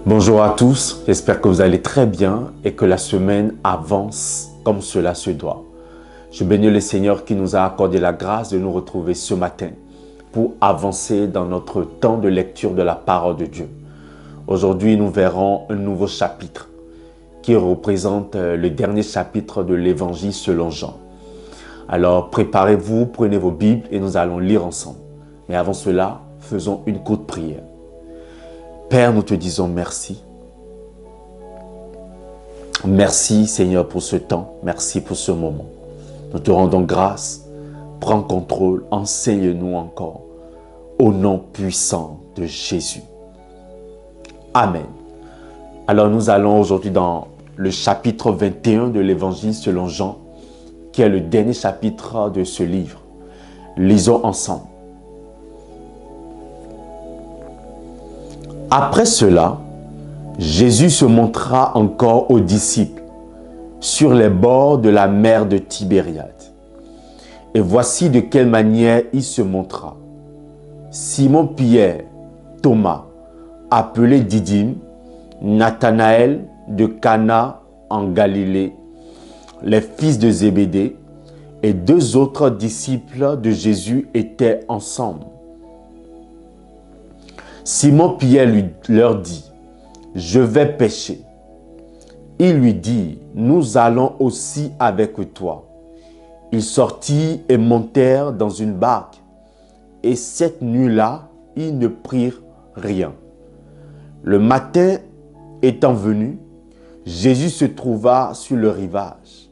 Bonjour à tous, j'espère que vous allez très bien et que la semaine avance comme cela se doit. Je bénis le Seigneur qui nous a accordé la grâce de nous retrouver ce matin pour avancer dans notre temps de lecture de la parole de Dieu. Aujourd'hui, nous verrons un nouveau chapitre qui représente le dernier chapitre de l'Évangile selon Jean. Alors, préparez-vous, prenez vos Bibles et nous allons lire ensemble. Mais avant cela, faisons une courte prière. Père, nous te disons merci. Merci Seigneur pour ce temps, merci pour ce moment. Nous te rendons grâce, prends contrôle, enseigne-nous encore. Au nom puissant de Jésus. Amen. Alors nous allons aujourd'hui dans le chapitre 21 de l'Évangile selon Jean, qui est le dernier chapitre de ce livre. Lisons ensemble. Après cela, Jésus se montra encore aux disciples sur les bords de la mer de Tibériade. Et voici de quelle manière il se montra. Simon-Pierre, Thomas, appelé Didyme, Nathanaël de Cana en Galilée, les fils de Zébédée et deux autres disciples de Jésus étaient ensemble. Simon-Pierre leur dit, « Je vais pêcher. » Il lui dit, « Nous allons aussi avec toi. » Ils sortirent et montèrent dans une barque. Et cette nuit-là, ils ne prirent rien. Le matin étant venu, Jésus se trouva sur le rivage.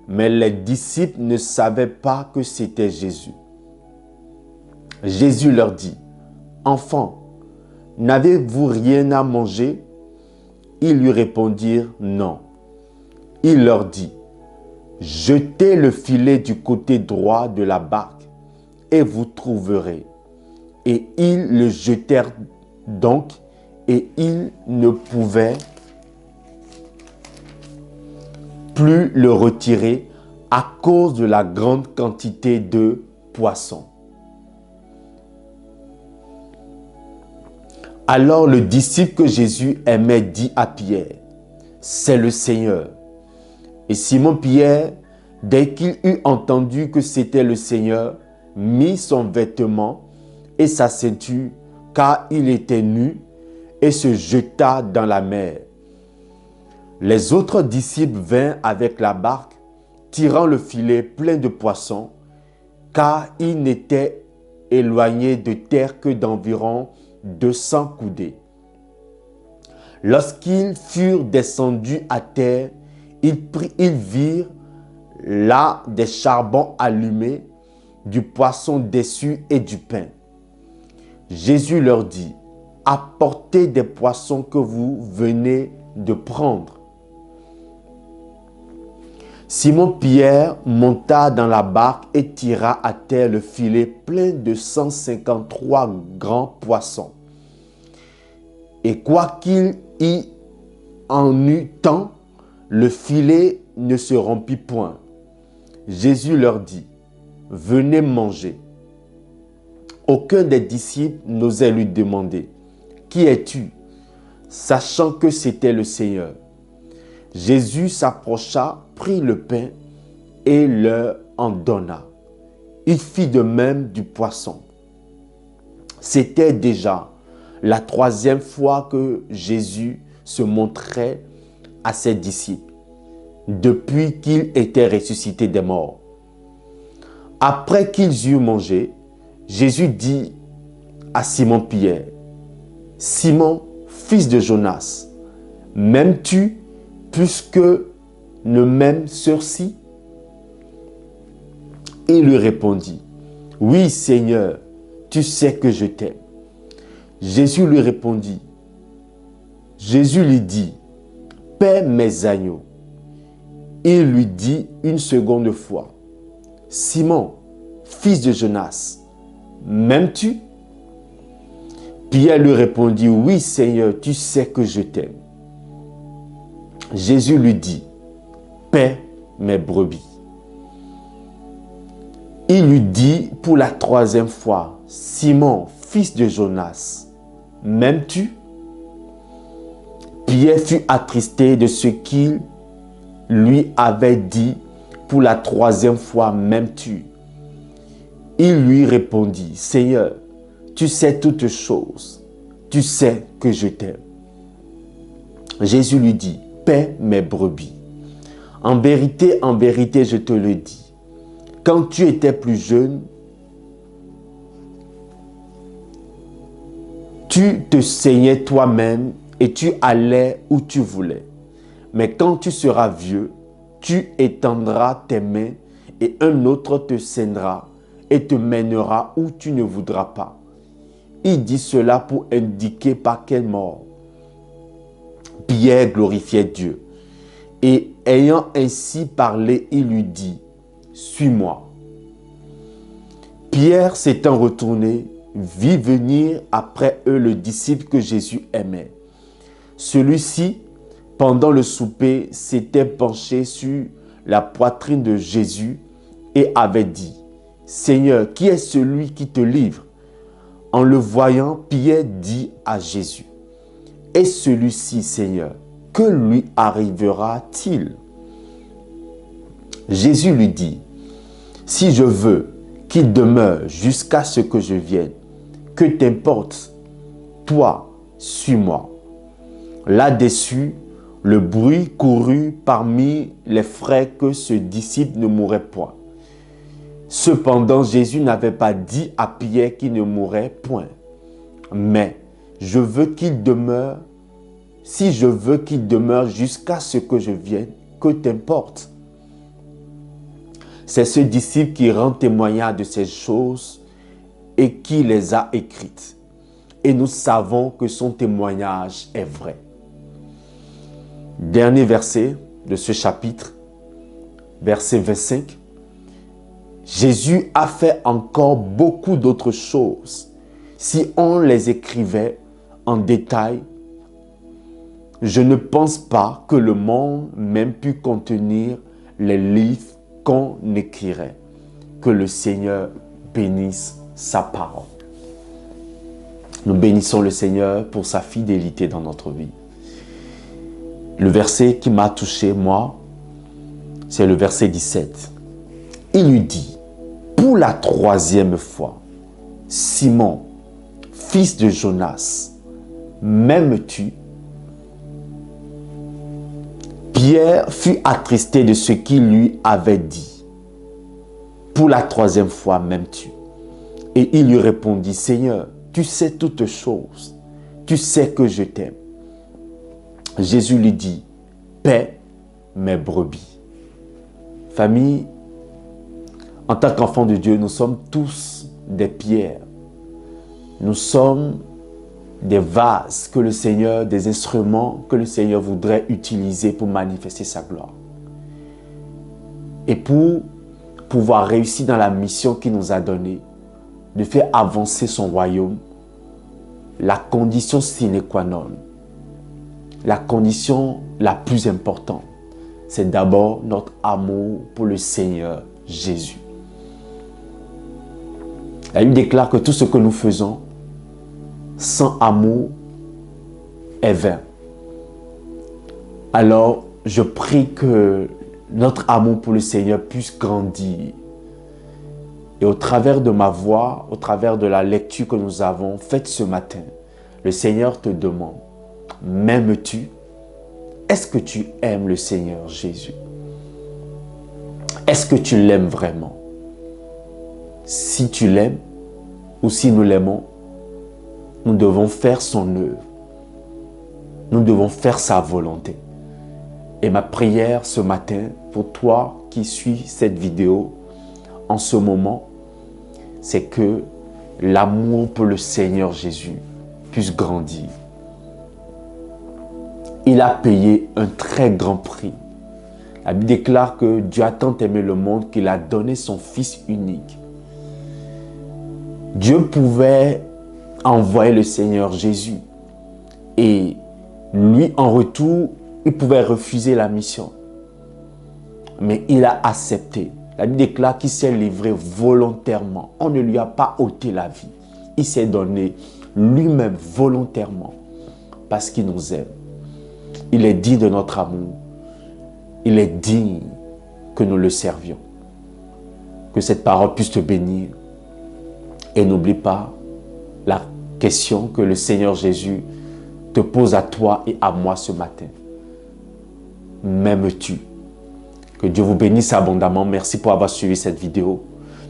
Mais les disciples ne savaient pas que c'était Jésus. Jésus leur dit, « Enfants, n'avez-vous rien à manger ?» Ils lui répondirent non. Il leur dit, « Jetez le filet du côté droit de la barque et vous trouverez. » Et ils le jetèrent donc et ils ne pouvaient plus le retirer à cause de la grande quantité de poissons. Alors le disciple que Jésus aimait dit à Pierre, « C'est le Seigneur. » Et Simon-Pierre, dès qu'il eut entendu que c'était le Seigneur, mit son vêtement et sa ceinture, car il était nu, et se jeta dans la mer. Les autres disciples vinrent avec la barque, tirant le filet plein de poissons, car ils n'étaient éloignés de terre que d'environ 200 coudées. Lorsqu'ils furent descendus à terre, ils virent là des charbons allumés, du poisson déçu et du pain. Jésus leur dit, « Apportez des poissons que vous venez de prendre. » Simon-Pierre monta dans la barque et tira à terre le filet plein de 153 grands poissons. Et quoiqu'il y en eût tant, le filet ne se rompit point. Jésus leur dit, « Venez manger. » Aucun des disciples n'osait lui demander, « Qui es-tu ?» sachant que c'était le Seigneur. Jésus s'approcha, prit le pain et leur en donna. Il fit de même du poisson. C'était déjà la troisième fois que Jésus se montrait à ses disciples, depuis qu'il était ressuscité des morts. Après qu'ils eurent mangé, Jésus dit à Simon-Pierre, « Simon, fils de Jonas, m'aimes-tu plus que ne m'aime ceux-ci » Il lui répondit, « Oui, Seigneur, tu sais que je t'aime. » Jésus lui répondit, Jésus lui dit, « Paie mes agneaux. » Il lui dit une seconde fois, « Simon, fils de Jonas, m'aimes-tu » Pierre lui répondit, « Oui, Seigneur, tu sais que je t'aime. » Jésus lui dit, « Paie mes brebis. » Il lui dit pour la troisième fois, « Simon, fils de Jonas, m'aimes-tu » Pierre fut attristé de ce qu'il lui avait dit pour la troisième fois, m'aimes-tu? Il lui répondit, Seigneur, tu sais toutes choses, tu sais que je t'aime. Jésus lui dit, paie mes brebis. En vérité, je te le dis, quand tu étais plus jeune, tu te saignais toi-même et tu allais où tu voulais. Mais quand tu seras vieux, tu étendras tes mains et un autre te saignera et te mènera où tu ne voudras pas. Il dit cela pour indiquer par quelle mort Pierre glorifiait Dieu. Et ayant ainsi parlé, il lui dit, suis-moi. Pierre s'étant retourné, vit venir après eux le disciple que Jésus aimait. Celui-ci, pendant le souper, s'était penché sur la poitrine de Jésus et avait dit, Seigneur, qui est celui qui te livre? En le voyant, Pierre dit à Jésus, et celui-ci, Seigneur, que lui arrivera-t-il? Jésus lui dit, si je veux qu'il demeure jusqu'à ce que je vienne, que t'importe, toi, suis-moi. Là-dessus, le bruit courut parmi les frères que ce disciple ne mourrait point. Cependant, Jésus n'avait pas dit à Pierre qu'il ne mourrait point. Mais je veux qu'il demeure, si je veux qu'il demeure jusqu'à ce que je vienne, que t'importe. C'est ce disciple qui rend témoignage de ces choses et qui les a écrites. Et nous savons que son témoignage est vrai. Dernier verset de ce chapitre, verset 25. Jésus a fait encore beaucoup d'autres choses. Si on les écrivait en détail, je ne pense pas que le monde même pu contenir les livres qu'on écrirait. Que le Seigneur bénisse sa parole. Nous bénissons le Seigneur pour sa fidélité dans notre vie. Le verset qui m'a touché, moi, c'est le verset 17. Il lui dit, pour la troisième fois, Simon, fils de Jonas, m'aimes-tu? Pierre fut attristé de ce qu'il lui avait dit. Pour la troisième fois, m'aimes-tu? Et il lui répondit, Seigneur, tu sais toutes choses, tu sais que je t'aime. Jésus lui dit, paie mes brebis. Famille, en tant qu'enfants de Dieu, nous sommes tous des pierres. Nous sommes des vases que le Seigneur, des instruments que le Seigneur voudrait utiliser pour manifester sa gloire. Et pour pouvoir réussir dans la mission qu'il nous a donnée, de faire avancer son royaume, la condition sine qua non, la condition la plus importante, c'est d'abord notre amour pour le Seigneur Jésus. La Bible déclare que tout ce que nous faisons sans amour est vain. Alors, je prie que notre amour pour le Seigneur puisse grandir. Et au travers de ma voix, au travers de la lecture que nous avons faite ce matin, le Seigneur te demande, m'aimes-tu? Est-ce que tu aimes le Seigneur Jésus? Est-ce que tu l'aimes vraiment? Si tu l'aimes, ou si nous l'aimons, nous devons faire son œuvre. Nous devons faire sa volonté. Et ma prière ce matin, pour toi qui suis cette vidéo, en ce moment, c'est que l'amour pour le Seigneur Jésus puisse grandir. Il a payé un très grand prix. La Bible déclare que Dieu a tant aimé le monde qu'il a donné son Fils unique. Dieu pouvait envoyer le Seigneur Jésus et lui, en retour, il pouvait refuser la mission. Mais il a accepté. La Bible déclare qu'il s'est livré volontairement. On ne lui a pas ôté la vie. Il s'est donné lui-même volontairement parce qu'il nous aime. Il est digne de notre amour. Il est digne que nous le servions. Que cette parole puisse te bénir. Et n'oublie pas la question que le Seigneur Jésus te pose à toi et à moi ce matin. M'aimes-tu? Que Dieu vous bénisse abondamment. Merci pour avoir suivi cette vidéo.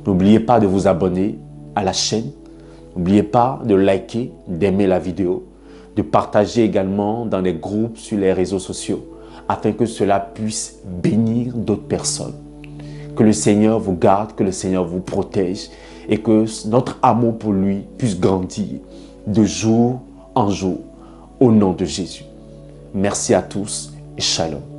N'oubliez pas de vous abonner à la chaîne. N'oubliez pas de liker, d'aimer la vidéo, de partager également dans les groupes sur les réseaux sociaux afin que cela puisse bénir d'autres personnes. Que le Seigneur vous garde, que le Seigneur vous protège et que notre amour pour lui puisse grandir de jour en jour au nom de Jésus. Merci à tous et shalom.